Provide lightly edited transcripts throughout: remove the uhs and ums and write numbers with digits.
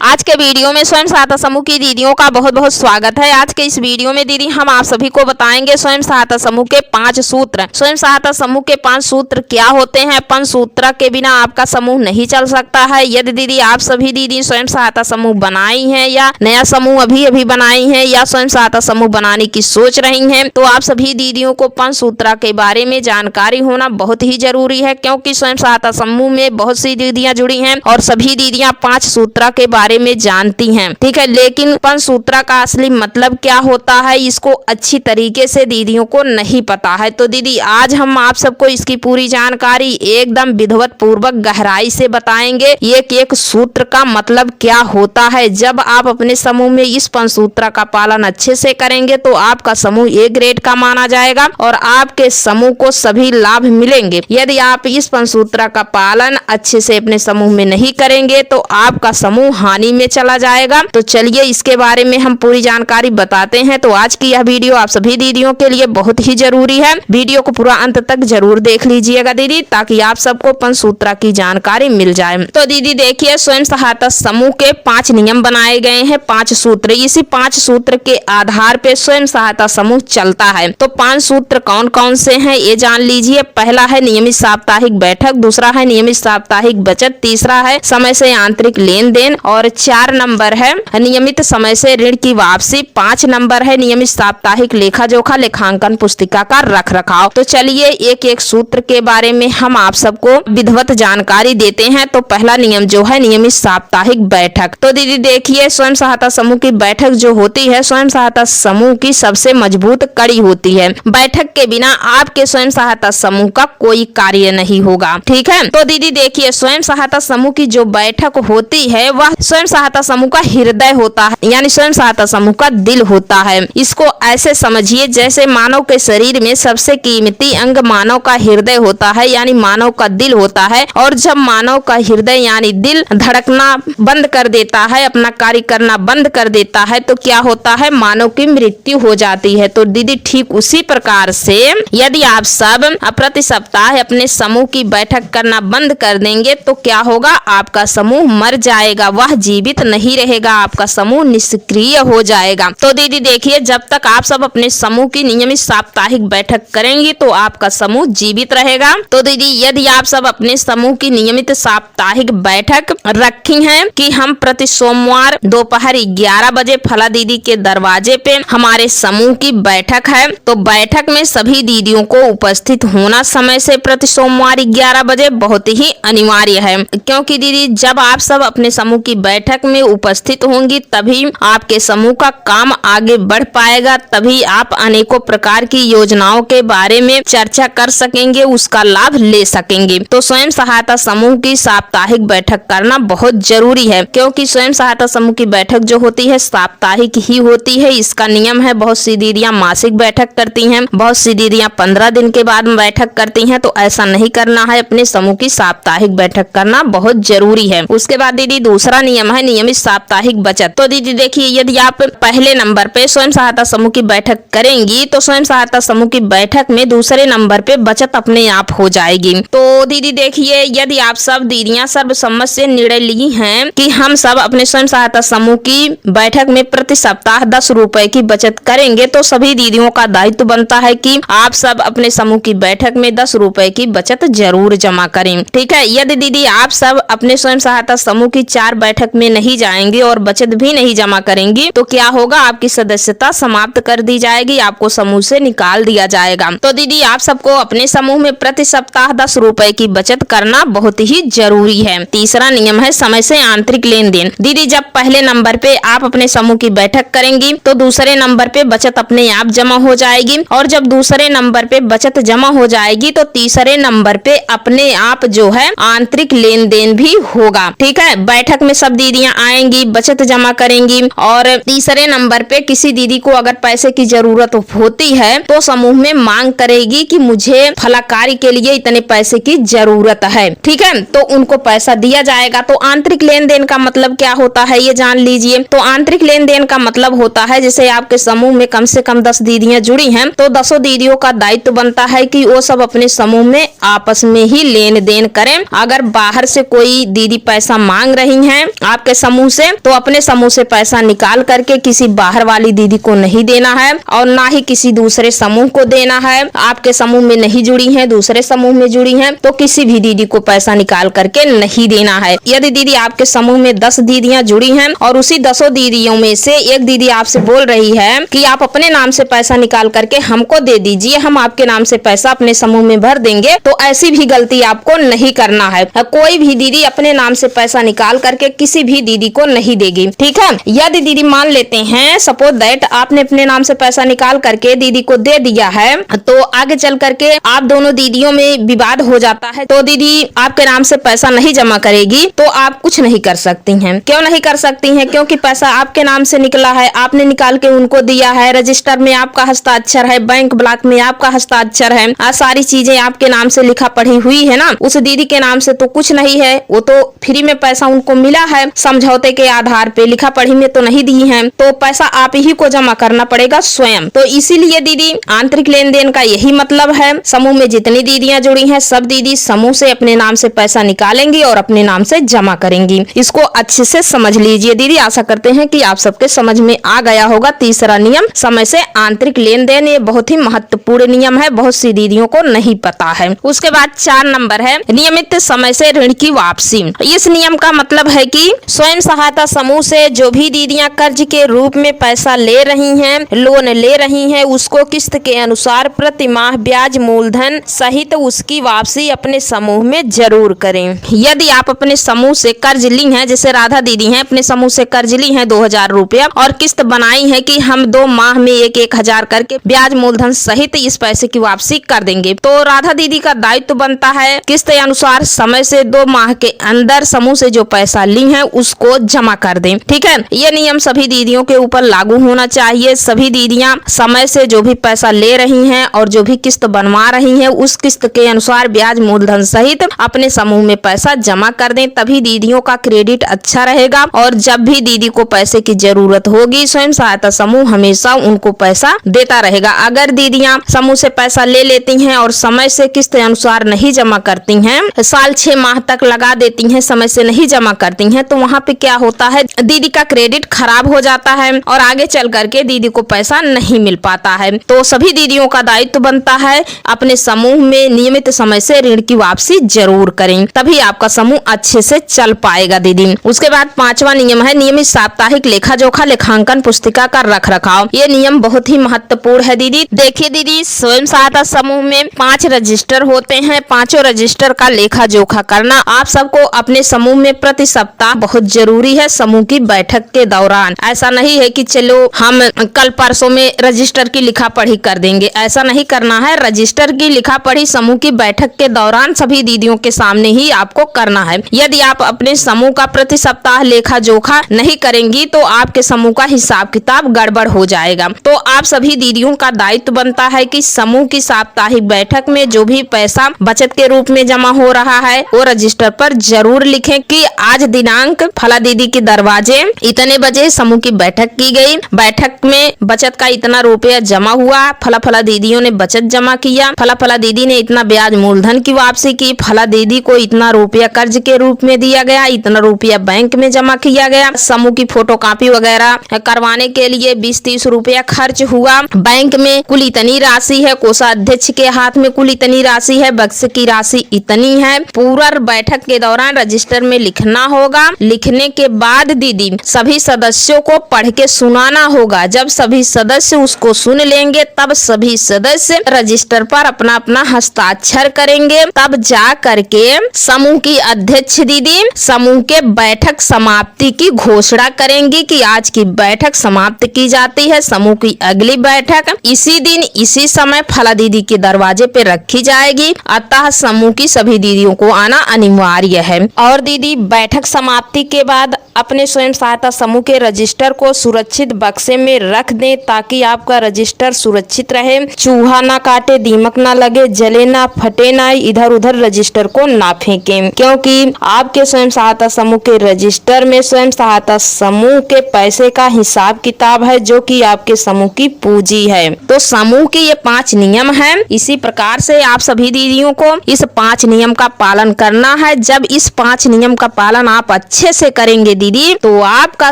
आज के वीडियो में स्वयं सहायता समूह की दीदियों का बहुत बहुत स्वागत है। आज के इस वीडियो में दीदी हम आप सभी को बताएंगे स्वयं सहायता समूह के 5 सूत्र। स्वयं सहायता समूह के 5 सूत्र क्या होते हैं। 5 सूत्र के बिना आपका समूह नहीं चल सकता है। यदि दीदी आप सभी दीदी स्वयं सहायता समूह बनाई हैं या नया समूह अभी अभी बनाई हैं या स्वयं सहायता समूह बनाने की सोच रही हैं, तो आप सभी दीदियों को 5 सूत्र के बारे में जानकारी होना बहुत ही जरूरी है, क्योंकि स्वयं सहायता समूह में बहुत सी दीदियां जुड़ी हैं और सभी दीदियां 5 सूत्र के बारे में जानती हैं। ठीक है, लेकिन 5 सूत्र का असली मतलब क्या होता है इसको अच्छी तरीके से दीदियों को नहीं पता है। तो दीदी आज हम आप सबको इसकी पूरी जानकारी एकदम विधिवत पूर्वक गहराई से बताएंगे। एक एक सूत्र का मतलब क्या होता है। जब आप अपने समूह में इस 5 सूत्र का पालन अच्छे से करेंगे तो आपका समूह ए ग्रेड का माना जाएगा और आपके समूह को सभी लाभ मिलेंगे। यदि आप इस 5 सूत्र का पालन अच्छे से अपने समूह में नहीं करेंगे तो आपका समूह हानि में चला जाएगा। तो चलिए इसके बारे में हम पूरी जानकारी बताते हैं। तो आज की यह वीडियो आप सभी दीदियों के लिए बहुत ही जरूरी है। वीडियो को पूरा अंत तक जरूर देख लीजिएगा दीदी, ताकि आप सबको 5 सूत्र की जानकारी मिल जाए। तो दीदी देखिए, स्वयं सहायता समूह के 5 नियम बनाए गए हैं, 5 सूत्र। इसी 5 सूत्र के आधार पे स्वयं सहायता समूह चलता है। तो 5 सूत्र कौन कौन से हैं ये जान लीजिए। पहला है नियमित साप्ताहिक बैठक, दूसरा है नियमित साप्ताहिक बचत, तीसरा है समय से आंतरिक लेन देन और 4 नंबर है नियमित समय से ऋण की वापसी, 5 नंबर है नियमित साप्ताहिक लेखा जोखा लेखांकन पुस्तिका का रख रखाव। तो चलिए एक एक सूत्र के बारे में हम आप सबको विधिवत जानकारी देते हैं। तो पहला नियम जो है नियमित साप्ताहिक बैठक। तो दीदी देखिए, स्वयं सहायता समूह की बैठक जो होती है स्वयं सहायता समूह की सबसे मजबूत कड़ी होती है। बैठक के बिना आपके स्वयं सहायता समूह का कोई कार्य नहीं होगा। ठीक है, तो दीदी देखिए, स्वयं सहायता समूह की जो बैठक होती है वह स्वयं सहायता समूह का हृदय होता है, यानी स्वयं सहायता समूह का दिल होता है। इसको ऐसे समझिए जैसे मानव के शरीर में सबसे कीमती अंग मानव का हृदय होता है, यानी मानव का दिल होता है। और जब मानव का हृदय यानी दिल धड़कना बंद कर देता है, अपना कार्य करना बंद कर देता है, तो क्या होता है, मानव की मृत्यु हो जाती है। तो दीदी ठीक उसी प्रकार से यदि आप सब प्रति सप्ताह अपने समूह की बैठक करना बंद कर देंगे तो क्या होगा, आपका समूह मर जाएगा, वह जीवित नहीं रहेगा, आपका समूह निष्क्रिय हो जाएगा। तो दीदी देखिए, जब तक आप सब अपने समूह की नियमित साप्ताहिक बैठक करेंगे तो आपका समूह जीवित रहेगा। तो दीदी यदि आप सब अपने समूह की नियमित साप्ताहिक बैठक रखी हैं कि हम प्रति सोमवार दोपहर 11 बजे फला दीदी के दरवाजे पे हमारे समूह की बैठक है, तो बैठक में सभी दीदियों को उपस्थित होना समय से प्रति सोमवार 11 बजे बहुत ही अनिवार्य है। क्योंकि दीदी जब आप सब अपने समूह की बैठक में उपस्थित होंगी तभी आपके समूह का काम आगे बढ़ पाएगा, तभी आप अनेकों प्रकार की योजनाओं के बारे में चर्चा कर सकेंगे, उसका लाभ ले सकेंगे। तो स्वयं सहायता समूह की साप्ताहिक बैठक करना बहुत जरूरी है, क्योंकि स्वयं सहायता समूह की बैठक जो होती है साप्ताहिक ही होती है। इसका नियम है, बहुत सी दीदियां मासिक बैठक करती हैं, बहुत सी दीदियां 15 दिन के बाद बैठक करती हैं। तो ऐसा नहीं करना है, अपने समूह की साप्ताहिक बैठक करना बहुत जरूरी है। उसके बाद दीदी दूसरा नियम है नियमित साप्ताहिक बचत। तो दीदी देखिए, यदि आप पहले नंबर पे स्वयं सहायता समूह की बैठक करेंगी तो स्वयं सहायता समूह की बैठक में दूसरे नंबर पे बचत अपने आप हो जाएगी। तो दीदी देखिए, यदि आप सब दीदियां सर्वसम्मत से निर्णय ली हैं कि हम सब अपने स्वयं सहायता समूह की बैठक में प्रति सप्ताह 10 रुपए की बचत करेंगे, तो सभी दीदियों का दायित्व बनता है कि आप सब अपने समूह की बैठक में 10 रुपए की बचत जरूर जमा करें। ठीक है, यदि दीदी आप सब अपने स्वयं सहायता समूह की 4 बैठक में नहीं जाएंगे और बचत भी नहीं जमा करेंगी तो क्या होगा, आपकी सदस्यता समाप्त कर दी जाएगी, आपको समूह से निकाल दिया जाएगा। तो दीदी आप सबको अपने समूह में प्रति सप्ताह 10 रुपए की बचत करना बहुत ही जरूरी है। तीसरा नियम है समय से आंतरिक लेन देन। दीदी जब पहले नंबर पे आप अपने समूह की बैठक करेंगी तो दूसरे नंबर पे बचत अपने आप जमा हो जाएगी, और जब दूसरे नंबर पे बचत जमा हो जाएगी तो तीसरे नंबर पे अपने आप जो है आंतरिक लेन देन भी होगा। ठीक है, बैठक में सब दीदियां आएंगी, बचत जमा करेंगी, और तीसरे नंबर पे किसी दीदी को अगर पैसे की जरूरत होती है तो समूह में मांग करेगी कि मुझे फला कार्य के लिए इतने पैसे की जरूरत है। ठीक है, तो उनको पैसा दिया जाएगा। तो आंतरिक लेन देन का मतलब क्या होता है ये जान लीजिए। तो आंतरिक लेन देन का मतलब होता है, जैसे आपके समूह में कम से कम 10 दीदियां जुड़ी हैं तो 10 दीदियों का दायित्व बनता है कि वो सब अपने समूह में आपस में ही लेन देन करें। अगर बाहर से कोई दीदी पैसा मांग रही हैं आपके समूह से, तो अपने समूह से पैसा निकाल करके किसी बाहर वाली दीदी को नहीं देना है और ना ही किसी दूसरे समूह को देना है। आपके समूह में नहीं जुड़ी हैं, दूसरे समूह में जुड़ी हैं, तो किसी भी दीदी को पैसा निकाल करके नहीं देना है। यदि दीदी आपके समूह में 10 दीदियां जुड़ी हैं और उसी 10 दीदियों में से एक दीदी आपसे बोल रही है कि आप अपने नाम से पैसा निकाल करके हमको दे दीजिए, हम आपके नाम से पैसा अपने समूह में भर देंगे, तो ऐसी भी गलती आपको नहीं करना है। कोई भी दीदी अपने नाम से पैसा निकाल करके किसी भी दीदी को नहीं देगी, ठीक है। यदि दीदी मान लेते हैं सपोज दैट आपने अपने नाम से पैसा निकाल करके दीदी को दे दिया है, तो आगे चल करके आप दोनों दीदियों में विवाद हो जाता है, तो दीदी आपके नाम से पैसा नहीं जमा करेगी, तो आप कुछ नहीं कर सकती हैं। क्यों नहीं कर सकती हैं? क्योंकि पैसा आपके नाम से निकला है, आपने निकाल के उनको दिया है, रजिस्टर में आपका हस्ताक्षर है, बैंक ब्लॉक में आपका हस्ताक्षर है, सारी चीजें आपके नाम से लिखा पढ़ी हुई है ना। उस दीदी के नाम से तो कुछ नहीं है, वो तो फ्री में पैसा उनको मिला है, समझौते के आधार पे, लिखा पढ़ी में तो नहीं दी है, तो पैसा आप ही को जमा करना पड़ेगा स्वयं। तो इसीलिए दीदी आंतरिक लेन देन का यही मतलब है, समूह में जितनी दीदियां जुड़ी हैं सब दीदी समूह से अपने नाम से पैसा निकालेंगी और अपने नाम से जमा करेंगी। इसको अच्छे से समझ लीजिए दीदी। आशा करते हैं कि आप सबके समझ में आ गया होगा। तीसरा नियम, समय से आंतरिक लेन देन, ये बहुत ही महत्वपूर्ण नियम है, बहुत सी दीदियों को नहीं पता है। उसके बाद 4 नंबर है नियमित समय से ऋण की वापसी। इस नियम का मतलब है कि स्वयं सहायता समूह से जो भी दीदियां कर्ज के रूप में पैसा ले रही हैं, लोन ले रही हैं, उसको किस्त के अनुसार प्रति माह ब्याज मूलधन सहित उसकी वापसी अपने समूह में जरूर करें। यदि आप अपने समूह से कर्ज ली हैं, जैसे राधा दीदी हैं, अपने समूह से कर्ज ली हैं 2000 रुपया और किस्त बनाई है कि हम 2 माह में 1,000 करके ब्याज मूलधन सहित इस पैसे की वापसी कर देंगे, तो राधा दीदी का दायित्व बनता है किस्त के अनुसार समय से 2 माह के अंदर समूह से जो पैसा ली है उसको जमा कर दें, ठीक है। ये नियम सभी दीदियों के ऊपर लागू होना चाहिए। सभी दीदियां समय से जो भी पैसा ले रही हैं और जो भी किस्त बनवा रही हैं उस किस्त के अनुसार ब्याज मूलधन सहित अपने समूह में पैसा जमा कर दें, तभी दीदियों का क्रेडिट अच्छा रहेगा और जब भी दीदी को पैसे की जरूरत होगी स्वयं सहायता समूह हमेशा उनको पैसा देता रहेगा। अगर दीदियां समूह से पैसा ले लेती हैं और समय से किस्त अनुसार नहीं जमा करती हैं, साल 6 माह तक लगा देती हैं, समय से नहीं जमा करती हैं, तो वहाँ पे क्या होता है, दीदी का क्रेडिट खराब हो जाता है और आगे चल करके दीदी को पैसा नहीं मिल पाता है। तो सभी दीदियों का दायित्व बनता है अपने समूह में नियमित समय से ऋण की वापसी जरूर करें, तभी आपका समूह अच्छे से चल पाएगा दीदी। उसके बाद 5वां नियम है नियमित साप्ताहिक लेखा जोखा लेखांकन पुस्तिका का रख रखाव। ये नियम बहुत ही महत्वपूर्ण है दीदी। देखिए दीदी, स्वयं सहायता समूह में 5 रजिस्टर होते हैं, 5 रजिस्टर का लेखा जोखा करना आप सबको अपने समूह में प्रति सप्ताह बहुत जरूरी है। समूह की बैठक के दौरान ऐसा नहीं है कि चलो हम कल परसों में रजिस्टर की लिखा पढ़ी कर देंगे, ऐसा नहीं करना है। रजिस्टर की लिखा पढ़ी समूह की बैठक के दौरान सभी दीदियों के सामने ही आपको करना है। यदि आप अपने समूह का प्रति सप्ताह लेखा जोखा नहीं करेंगी तो आपके समूह का हिसाब किताब गड़बड़ हो जाएगा। तो आप सभी दीदियों का दायित्व बनता है कि समूह की साप्ताहिक बैठक में जो भी पैसा बचत के रूप में जमा हो रहा है वो रजिस्टर पर जरूर लिखें कि आज दिनांक फला दीदी के दरवाजे इतने बजे समूह की बैठक की गई, बैठक में बचत का इतना रुपया जमा हुआ, फला फला दीदियों ने बचत जमा किया, फला फला दीदी ने इतना ब्याज मूलधन की वापसी की, फला दीदी को इतना रुपया कर्ज के रूप में दिया गया, इतना रुपया बैंक में जमा किया गया, समूह की फोटोकॉपी वगैरह करवाने के लिए 20-30 रुपया खर्च हुआ, बैंक में कुल इतनी राशि है, कोषाध्यक्ष के हाथ में कुल इतनी राशि है, बक्स की राशि इतनी है। पूरा बैठक के दौरान रजिस्टर में लिखना होगा। लिखने के बाद दीदी सभी सदस्यों को पढ़ के सुनाना होगा। जब सभी सदस्य उसको सुन लेंगे तब सभी सदस्य रजिस्टर पर अपना अपना हस्ताक्षर करेंगे, तब जा करके समूह की अध्यक्ष दीदी समूह के बैठक समाप्ति की घोषणा करेंगी कि आज की बैठक समाप्त की जाती है। समूह की अगली बैठक इसी दिन इसी समय फला दीदी के दरवाजे पे रखी जाएगी, अतः समूह की सभी दीदियों को आना अनिवार्य है। और दीदी बैठक समाप्ति के बाद अपने स्वयं सहायता समूह के रजिस्टर को सुरक्षित बक्से में रख दें ताकि आपका रजिस्टर सुरक्षित रहे, चूहा ना काटे, दीमक ना लगे, जले ना, फटे ना, इधर उधर रजिस्टर को ना फेंकें, क्योंकि आपके स्वयं सहायता समूह के रजिस्टर में स्वयं सहायता समूह के पैसे का हिसाब किताब है जो कि आपके समूह की पूंजी है। तो समूह के ये 5 नियम हैं। इसी प्रकार से आप सभी दीदियों को इस 5 नियम का पालन करना है। जब इस 5 नियम का पालन आप अच्छे से करेंगे दीदी तो आपका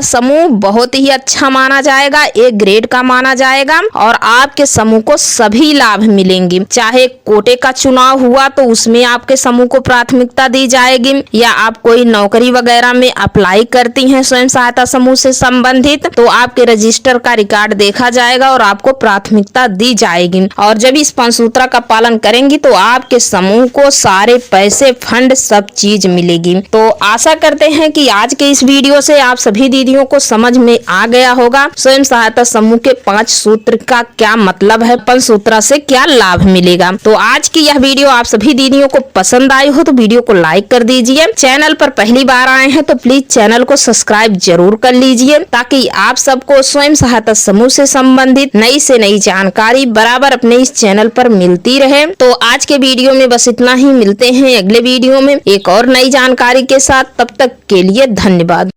समूह बहुत ही अच्छा माना जाएगा, ए ग्रेड का माना जाएगा और आपके समूह को सभी लाभ मिलेंगे। चाहे कोटे का चुनाव हुआ तो उसमें आपके समूह को प्राथमिकता दी जाएगी, या आप कोई नौकरी वगैरह में अप्लाई करती हैं स्वयं सहायता समूह से संबंधित तो आपके रजिस्टर का रिकॉर्ड देखा जाएगा और आपको प्राथमिकता दी जाएगी। और जब इस पंचसूत्रा का पालन करेंगी तो आपके समूह को सारे पैसे, फंड, सब चीज मिलेगी। तो आशा करते हैं कि आज के इस वीडियो से आप सभी दीदियों को समझ में आ गया होगा स्वयं सहायता समूह के 5 सूत्र का क्या मतलब है, पंचसूत्रा से क्या लाभ मिलेगा। तो आज की यह वीडियो आप सभी दीदियों को पसंद आई हो तो वीडियो को लाइक कर दीजिए। चैनल पर पहली बार आए हैं तो प्लीज चैनल को सब्सक्राइब जरूर कर लीजिए, ताकि आप सबको स्वयं सहायता समूह से संबंधित नई से नई जानकारी बराबर अपने इस चैनल पर मिलती रहे। तो आज के वीडियो में बस इतना ही, मिलते हैं अगले वीडियो में एक और नई जानकारी के साथ। तब तक के लिए धन्यवाद।